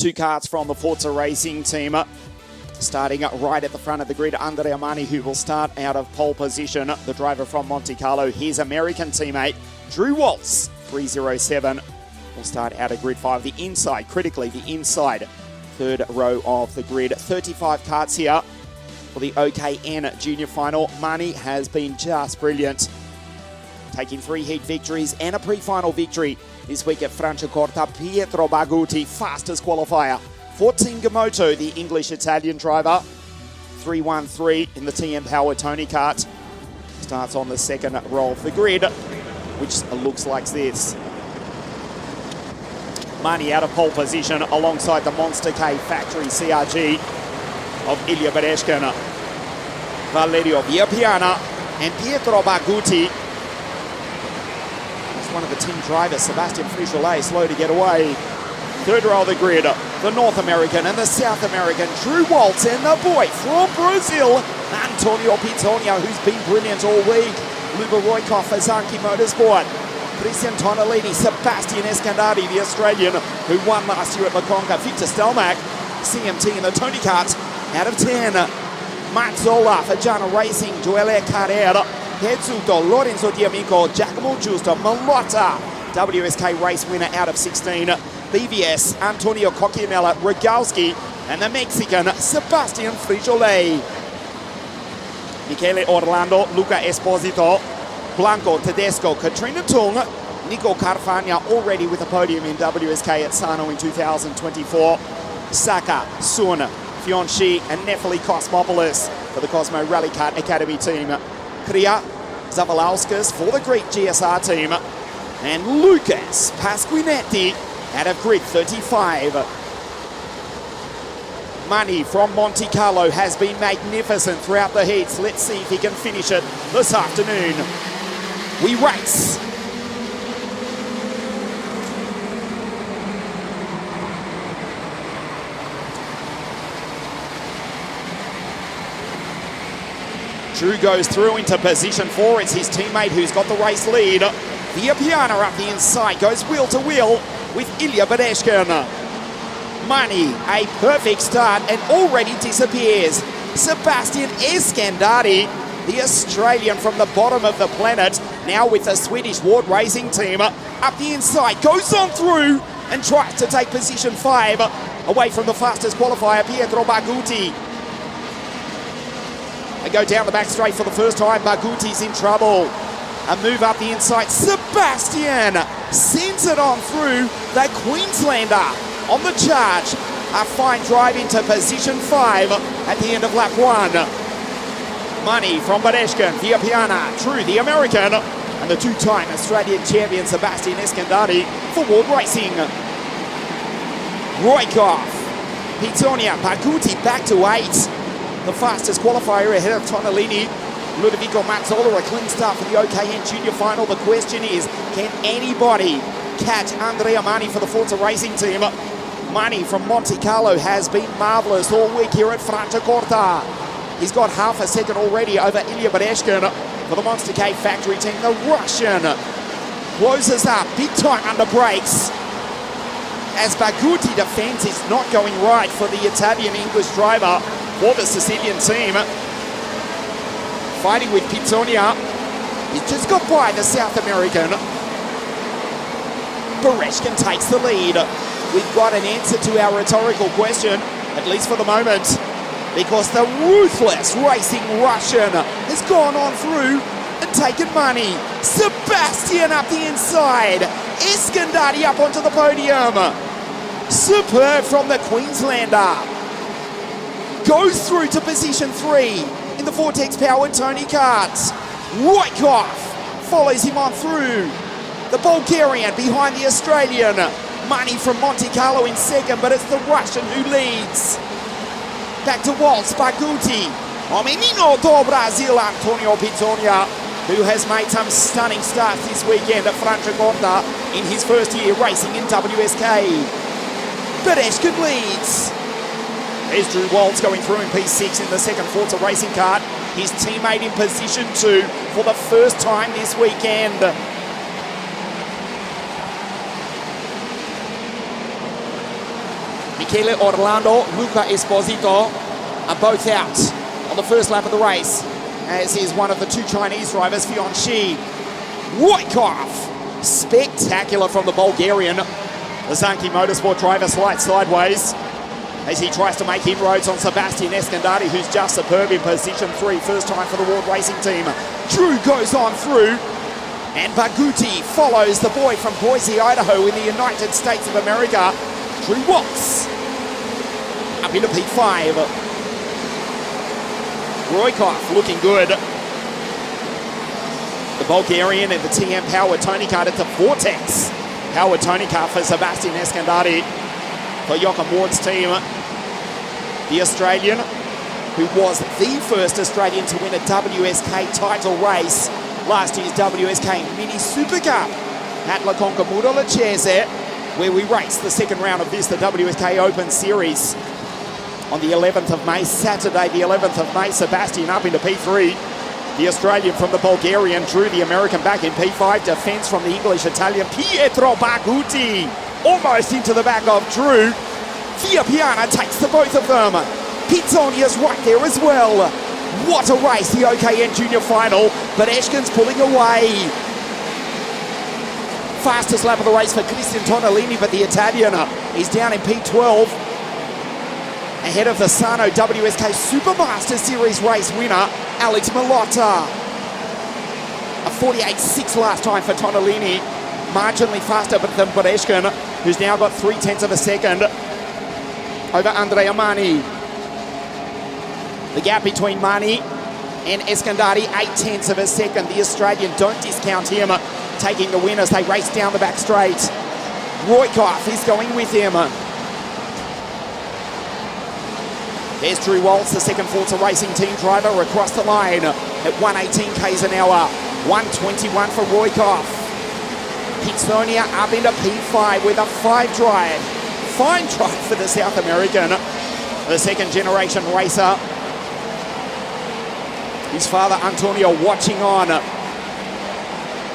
Two carts from the Forza Racing team. Starting right at the front of the grid, Eskandari-Marandi, who will start out of pole position. The driver from Monte Carlo, his American teammate, Drew Waltz, 307, will start out of grid 5. The inside, critically, the inside third row of the grid. 35 carts here for the OKN Junior Final. Marandi has been just brilliant, taking 3 heat victories and a pre-final victory this week at Franciacorta. Pietro Baguti, fastest qualifier for Team Gamoto, the English-Italian driver. 313 in the TM Power Tony kart. Starts on the second row of the grid, which looks like this. Marandi out of pole position alongside the Monster K factory CRG of Ilya Bereshkin, Valerio Villapiana and Pietro Baguti. That's one of the team drivers, Sebastian Eskandari, slow to get away. Third row of the grid, the North American and the South American, Drew Waltz, and the boy from Brazil, Antonio Pitonia, who's been brilliant all week. Luba Roykov for Zanki Motorsport. Christian Tonellini, Sebastian Eskandari, the Australian, who won last year at Maconca. Victor Stelmach, CMT in the Tony Kart, out of 10. Mazzola for Jana Racing, Joelle Carrera, Pezzuto, Lorenzo D'Amico, Giacomo Giusto, Malotta, WSK race winner out of 16. BVS, Antonio Cocchianella, Rogalski, and the Mexican, Sebastian Frijolet. Michele Orlando, Luca Esposito, Blanco Tedesco, Katrina Tung, Nico Carfagna, already with a podium in WSK at Sano in 2024. Saka, Sun, Fionchi, and Nefeli Cosmopoulos for the Cosmo Rally Kart Academy team. Kria Zavalauskas for the Greek GSR team. And Lucas Pasquinetti out of grid 35. Marandi from Monte Carlo has been magnificent throughout the heats. Let's see if he can finish it this afternoon. We race. Drew goes through into position 4. It's his teammate who's got the race lead. Villapiana up the inside, goes wheel to wheel with Ilya Bereshkin. Marandi, a perfect start and already disappears. Sebastian Eskandari, the Australian from the bottom of the planet, now with the Swedish Ward Racing team, up the inside, goes on through and tries to take position 5 away from the fastest qualifier, Pietro Baguti. They go down the back straight for the first time. Baguti's in trouble. A move up the inside. Sebastian sends it on through. The Queenslander on the charge. A fine drive into position 5 at the end of lap 1. Marandi from Bereshkin, Villapiana, Drew the American, and the two-time Australian champion Sebastian Eskandari for World Racing. Roykov, Pitonia, Baguti back to 8. The fastest qualifier ahead of Tonellini. Ludovico Mazzola, a clean start for the OKN Junior Final. The question is, can anybody catch Eskandari-Marandi for the Forza Racing team? Marandi from Monte Carlo has been marvellous all week here at Franciacorta. He's got half a second already over Ilya Bereshkin for the Monster K factory team. The Russian closes up big time under brakes. As Baguti defends, it's not going right for the Italian-English driver for the Sicilian team. Fighting with Pitonia. He's just got by the South American. Bereshkin takes the lead. We've got an answer to our rhetorical question, at least for the moment, because the ruthless racing Russian has gone on through and taken Marandi. Sebastian up the inside. Eskandari up onto the podium. Superb from the Queenslander. Goes through to position 3 in the Vortex Power Tony Karts. Roykov follows him on through. The Bulgarian behind the Australian. Marandi from Monte Carlo in second, but it's the Russian who leads. Back to Waltz, Baguti. Menino do Brasil, Antonio Pitonia, who has made some stunning starts this weekend at Franciacorta in his first year racing in WSK. Bereshkin leads. There's Drew Waltz going through in P6 in the second Forza Racing kart. His teammate in position 2 for the first time this weekend. Michele Orlando, Luca Esposito are both out on the first lap of the race, as is one of the two Chinese drivers, Fianchi. Roykov, spectacular from the Bulgarian. The Zanki Motorsport driver slides sideways as he tries to make inroads on Sebastian Eskandari, who's just superb in position 3, first time for the World Racing Team. Drew goes on through, and Baguti follows the boy from Boise, Idaho in the United States of America. Drew Watts up into P5. Roykov looking good. The Bulgarian and the TM Power Tony Kart into Vortex. Power Tony Kart for Sebastian Eskandari. For Joachim Ward's team, the Australian, who was the first Australian to win a WSK title race, last year's WSK Mini Super Cup at La Concomura Lecce, where we raced the second round of this, the WSK Open Series, on the 11th of May, Saturday the 11th of May. Sebastian up into P3. The Australian from the Bulgarian drew the American back in P5. Defense from the English-Italian Pietro Baguti, almost into the back of Drew. Via Piana takes the both of them. Pizzonia's right there as well. What a race, the OKN Junior Final, but Eshkin's pulling away. Fastest lap of the race for Christian Tonellini, but the Italian is down in P12. Ahead of the Sano WSK Supermaster Series race winner, Alex Milotta. A 48.6 last time for Tonellini. Marginally faster than Bereshkin, who's now got 0.3 of a second over Andrea Mani. The gap between Mani and Eskandari, 0.8 of a second. The Australian, don't discount him, taking the win as they race down the back straight. Roykov is going with him. There's Drew Waltz, the second Forza Racing Team driver, across the line at 118 k's an hour. 121 for Roykov. Pitsonia up into P5 with a 5 drive. Fine drive for the South American, the second generation racer. His father Antonio watching on,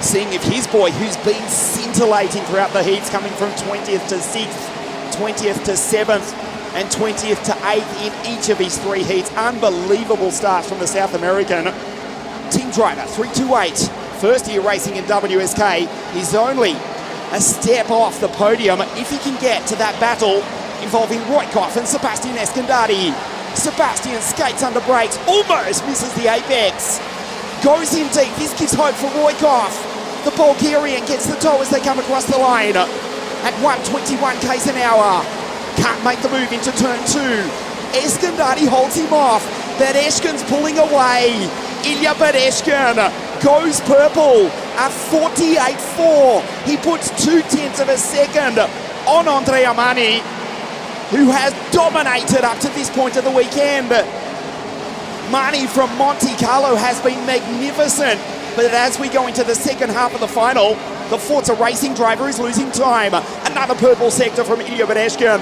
seeing if his boy, who's been scintillating throughout the heats, coming from 20th to 6th, 20th to 7th, and 20th to 8th in each of his 3 heats. Unbelievable starts from the South American. Team driver 328, first year racing in WSK. He's only a step off the podium if he can get to that battle involving Roykov and Sebastian Eskandari. Sebastian skates under brakes, almost misses the apex. Goes in deep, this gives hope for Roykov. The Bulgarian gets the toe as they come across the line at 121 k's an hour. Can't make the move into turn 2. Eskandari holds him off. Bereshkin's pulling away. Ilya Bereshkin goes purple at 48.4. He puts 0.2 of a second on Andrea Mani, who has dominated up to this point of the weekend. Mani from Monte Carlo has been magnificent, but as we go into the second half of the final, the Forza Racing driver is losing time. Another purple sector from Ilya Bereshkin.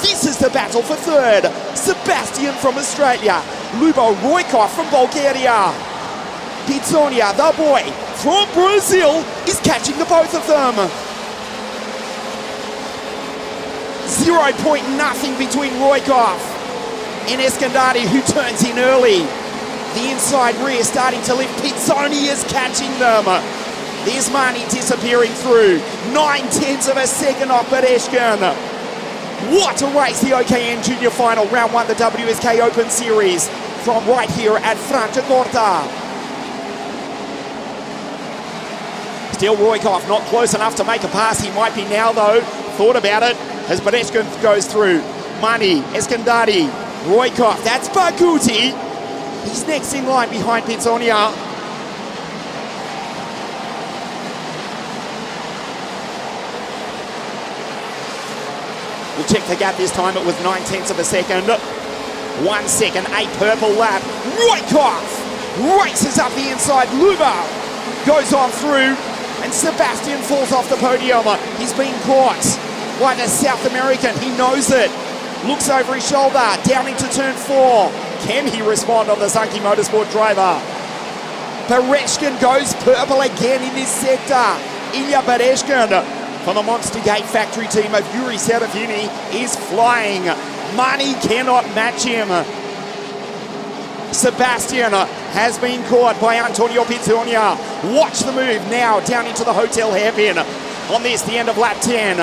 This is the battle for third. Sebastian from Australia. Lubo Roykov from Bulgaria. Pitsonia, the boy from Brazil, is catching the both of them. 0.0 between Roykov and Eskandari, who turns in early. The inside rear starting to lift. Pitsonia is catching them. There's Mani disappearing through. 0.9 of a second off Bereshkin. What a race, the OKN Junior Final, round 1, the WSK Open Series, from right here at Franciacorta. Still Roykov not close enough to make a pass. He might be now though. Thought about it as Bereshkin goes through. Mani, Eskandari, Roykov, that's Baguti. He's next in line behind Pitsonia. We'll check the gap this time. It was 0.9 of a second. 1 second, 8 purple lap. Roykov races up the inside. Luba goes on through, and Sebastian falls off the podium. He's been caught by the South American. He knows it. Looks over his shoulder, down into turn 4. Can he respond on the Zanki Motorsport driver? Bereshkin goes purple again in this sector. Ilya Bereshkin from the Monster Gate factory team of Yuri Serafini is flying. Money cannot match him. Sebastian has been caught by Antonio Pizzonia. Watch the move now down into the hotel hairpin. On this, the end of lap 10.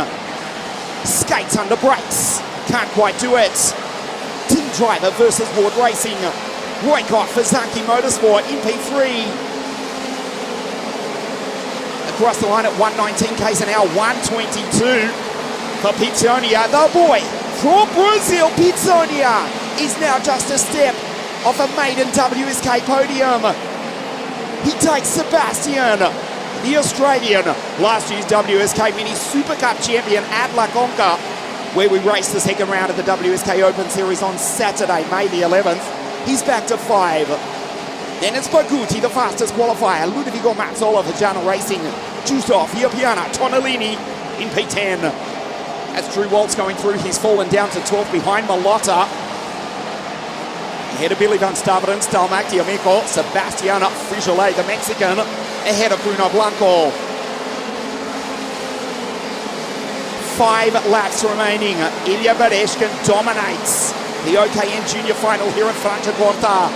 Skates under brakes. Can't quite do it. Team driver versus Ward Racing. Roykov for Zaki Motorsport in P3. Across the line at 119 k's an hour, 122 for Pizzonia. The boy from Brazil, Pizzonia, is now just a step off a maiden WSK podium. He takes Sebastian, the Australian, last year's WSK Mini Super Cup champion at La Conca, where we raced the second round of the WSK Open Series on Saturday, May the 11th. He's back to 5. Then it's Baguti, the fastest qualifier. Ludovico Mazzola for Jana Racing. Justov, Iopiana, Tonellini in P10. As Drew Waltz going through, he's fallen down to 12th behind Malotta. Ahead of Billy Van Staveren, Stalmack, Diamico, Sebastian Frijolet, the Mexican, ahead of Bruno Blanco. 5 laps remaining. Ilya Bereshkin dominates the OKN Junior Final here at Franciacorta.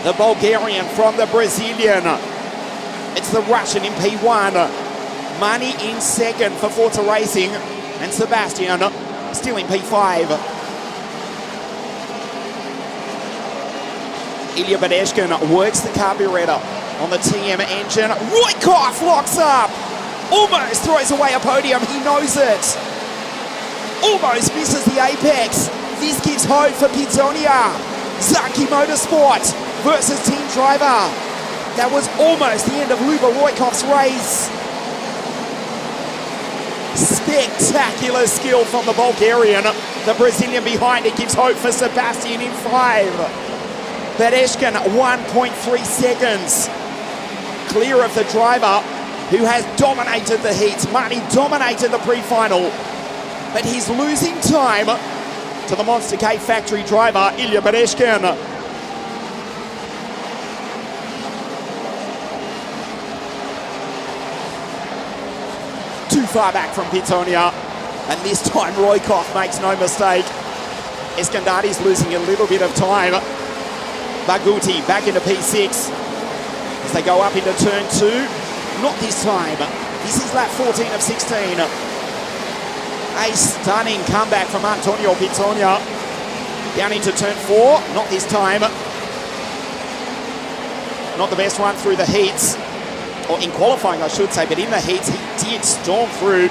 The Bulgarian from the Brazilian. It's the Russian in P1. Money in second for Forza Racing. And Sebastian still in P5. Ilya Bereshkin works the carburetor on the TM engine. Roykov locks up. Almost throws away a podium. He knows it. Almost misses the apex. This gives hope for Pizzonia. Zaki Motorsport versus team driver. That was almost the end of Luba Roykov's race. Spectacular skill from the Bulgarian. The Brazilian behind it gives hope for Sebastian in 5. Bereshkin 1.3 seconds clear of the driver who has dominated the heats. Marty dominated the pre-final, but he's losing time to the Monster K factory driver Ilya Bereshkin. Too far back from Pizzonia, and this time Roykov makes no mistake. Eskandari's losing a little bit of time. Baguti back into P6 as they go up into turn 2. Not this time. This is lap 14 of 16. A stunning comeback from Antonio Pizzonia. Down into turn 4. Not this time. Not the best run through the heats. Or in qualifying, I should say, but in the heats, he did storm through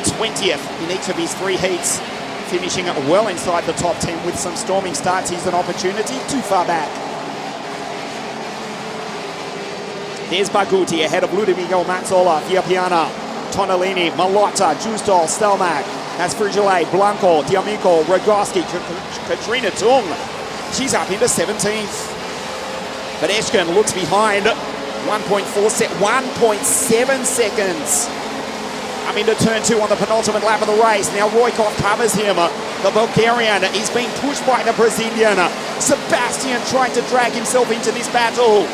20th in each of his 3 heats, finishing well inside the top 10 with some storming starts. He's an opportunity too far back. There's Baguti ahead of Ludovico Mazzola, Fiapiana, Tonellini, Malotta, Justol, Stelmack. That's Frijolet, Blanco, Diamico, Rogowski, Katrina Tung. She's up into 17th. But Eshkin looks behind. 1.7 seconds. Up into turn 2 on the penultimate lap of the race. Now Roykov covers him. The Bulgarian is being pushed by the Brazilian. Sebastian trying to drag himself into this battle.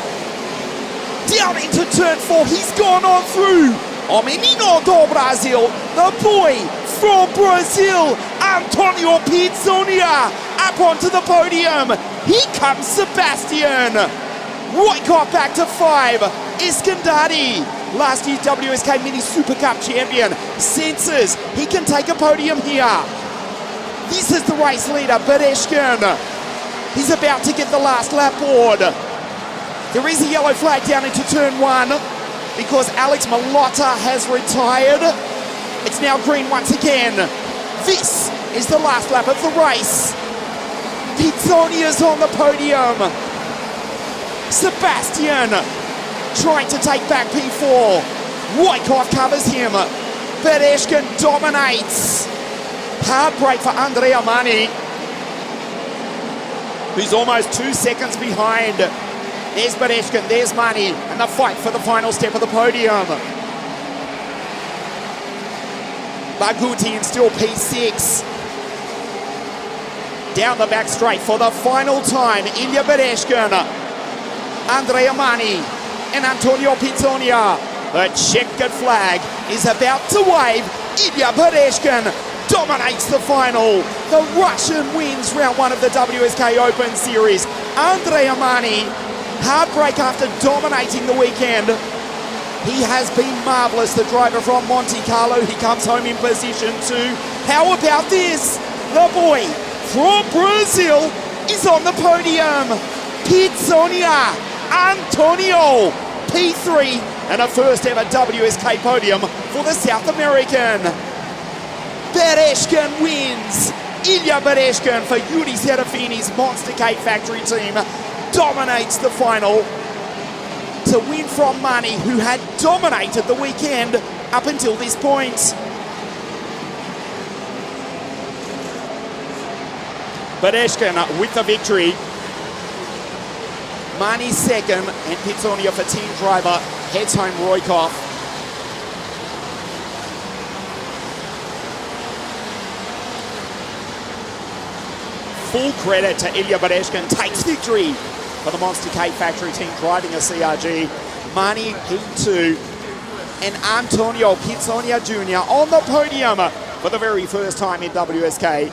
Down into turn 4. He's gone on through. O menino do Brasil. The boy from Brazil. Antonio Pizzonia up onto the podium. Here comes Sebastian. Roykov back to 5. Eskandari, last year's WSK Mini Super Cup champion, senses he can take a podium here. This is the race leader, Bereshkin. He's about to get the last lap board. There is a yellow flag down into turn 1 because Alex Malotta has retired. It's now green once again. This is the last lap of the race. Pizzonia's on the podium. Sebastian trying to take back P4. Roykov covers him. Bereshkin dominates. Hard break for Andrea Mani, who's almost 2 seconds behind. There's Bereshkin, there's Mani, and the fight for the final step of the podium. Baguti in still P6. Down the back straight for the final time, Ilya Bereshkin, Andrea Mani and Antonio Pizzonia. The checkered flag is about to wave. Ilya Bereshkin dominates the final. The Russian wins round 1 of the WSK Open Series. Andrea Mani, heartbreak after dominating the weekend. He has been marvellous, the driver from Monte Carlo. He comes home in position 2. How about this? The boy from Brazil is on the podium. Pizzonia, Antonio, P3, and a first ever WSK podium for the South American. Bereshkin wins. Ilya Bereshkin for Yuri Serafini's Monster K Factory team dominates the final to win from Mani, who had dominated the weekend up until this point. Bereshkin with the victory. Mani second, and Pizzonia for team driver heads home Roykov. Full credit to Ilya Bereshkin, takes victory for the Monster K Factory team driving a CRG. Mani P2 and Antonio Pizzonia Jr. on the podium for the very first time in WSK.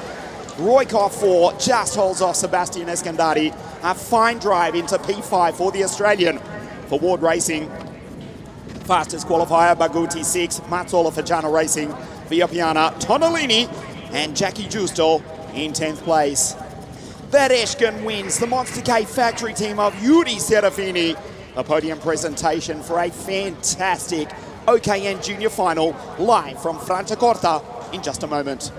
Roykov 4 just holds off Sebastian Eskandari. A fine drive into P5 for the Australian. For Ward Racing, fastest qualifier, Baguti 6, Mazzola for Jana Racing, Viapiana, Tonolini, and Jackie Giusto in 10th place. Bereshkin wins the Monster K Factory team of Yuri Serafini. A podium presentation for a fantastic OKN Junior final live from Franciacorta in just a moment.